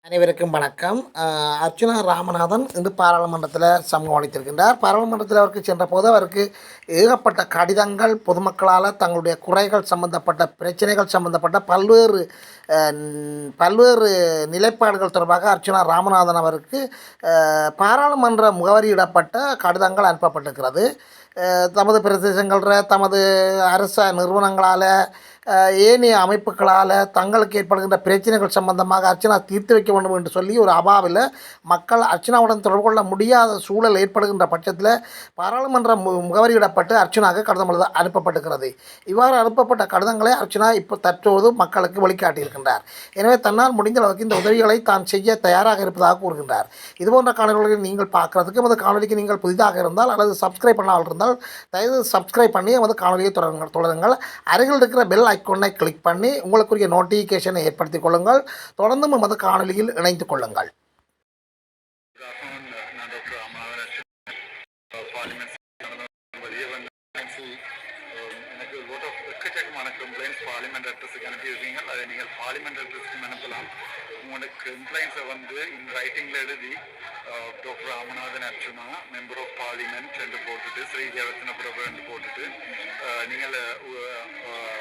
அனைவருக்கும் வணக்கம். அர்ச்சுனா ராமநாதன் இன்று பாராளுமன்றத்தில் சமூகம் அளித்திருக்கின்றார். பாராளுமன்றத்தில் அவருக்கு சென்றபோது அவருக்கு ஏகப்பட்ட கடிதங்கள் பொதுமக்களால் தங்களுடைய குறைகள் சம்பந்தப்பட்ட பிரச்சனைகள் சம்பந்தப்பட்ட பல்வேறு நிலைப்பாடுகள் தொடர்பாக அர்ச்சுனா ராமநாதன் அவருக்கு பாராளுமன்ற முகவரியிடப்பட்ட கடிதங்கள் அனுப்பப்பட்டிருக்கிறது. தமது பிரதேசங்கள தமது அரச நிறுவனங்களால் ஏனைய அமைப்புகளால் தங்களுக்கு ஏற்படுகின்ற பிரச்சனைகள் சம்பந்தமாக அர்ச்சனா தீர்த்து வைக்க வேண்டும் என்று சொல்லி ஒரு அபாவில் மக்கள் அர்ச்சனாவுடன் தொடர்பு கொள்ள முடியாத சூழல் ஏற்படுகின்ற பட்சத்தில் பாராளுமன்ற முகவரியிடப்பட்டு அர்ச்சனாவுக்கு கடிதம் எழுத அனுப்பப்பட்டிருக்கிறது. இவ்வாறு அனுப்பப்பட்ட கடிதங்களை அர்ச்சனா இப்போ தற்போது மக்களுக்கு வழிகாட்டியிருக்கின்றார். எனவே தன்னால் முடிந்த அளவுக்கு இந்த உதவிகளை தான் செய்ய தயாராக இருப்பதாக கூறுகின்றார். இதுபோன்ற காணொலிகளை நீங்கள் பார்க்குறதுக்கு எமது காணொலிக்கு நீங்கள் புதிதாக இருந்தால் அல்லது சப்ஸ்கிரைப் பண்ணாமல் இருந்தால் தயவு சப்ஸ்கிரைப் பண்ணி எமது காணொலியை தொடருங்கள். அருகில் இருக்கிற பெல் ஐக்கோனை கிளிக் பண்ணி உங்களுக்குரிய நோட்டிஃபிகேஷனை ஏற்படுத்திக் கொள்ளுங்கள். தொடர்ந்து நமது காணொலியில் இணைந்து கொள்ளுங்கள். பார்லிமெண்ட் அட்ரஸுக்கு அனுப்பியிருக்கீங்க. அதை நீங்கள் பார்லிமெண்ட் அட்ரஸுக்கு அனுப்பலாம். உங்களுக்கு கம்ப்ளைண்ட்ஸை இன் ரைட்டிங்கில் எழுதி doctor Ramanathan Archchuna member of parliament என்று போட்டுட்டு ஸ்ரீ ஜெயவர்த்தன பிரபு என்று போட்டுட்டு நீங்கள்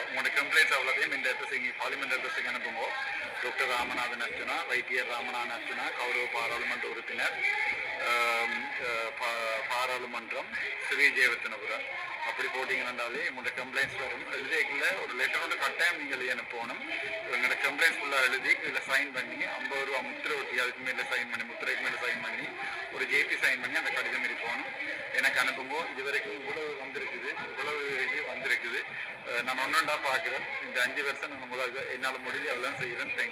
உங்களோட கம்ப்ளைண்ட்ஸ் அவ்வளோதையும் இந்த அட்ரஸ் இங்கே பார்லிமெண்ட் அட்ரஸுக்கு அனுப்புங்க. டாக்டர் ராமநாதன் அர்ச்சுனா, வைத்தியர் ராமநாதன் அர்ச்சுனா, கௌரவ பாராளுமன்ற உறுப்பினர், பாராளுமன்றம், ஸ்ரீ ஜெயவர்த்தனபுரம் அப்படி போட்டிங்கன்னாலே உங்களோட கம்ப்ளைண்ட்ஸ் வரும். எழுதிக்கல ஒரு லெட்டரோட கட்டாயம் நீங்கள் எழுதி அனுப்பணும். எங்களோட கம்ப்ளைண்ட்ஸ் ஃபுல்லாக எழுதி இதில் சைன் பண்ணி 50 ரூபா முத்திரை ஒட்டி அதுக்கு மேலே சைன் பண்ணி முத்திரைக்கு மேலே சைன் பண்ணி ஒரு ஜேபி சைன் பண்ணி அந்த கடிதம் இருக்கணும். எனக்கு அனுப்புங்க. இது வரைக்கும் இவ்வளவு இது வந்திருக்குது. நான் ஒன்றுண்டா பார்க்குறேன். இந்த 5 வருஷம் நான் என்னால் முடிஞ்சு அவ்வளோ செய்கிறேன். தேங்க்யூ.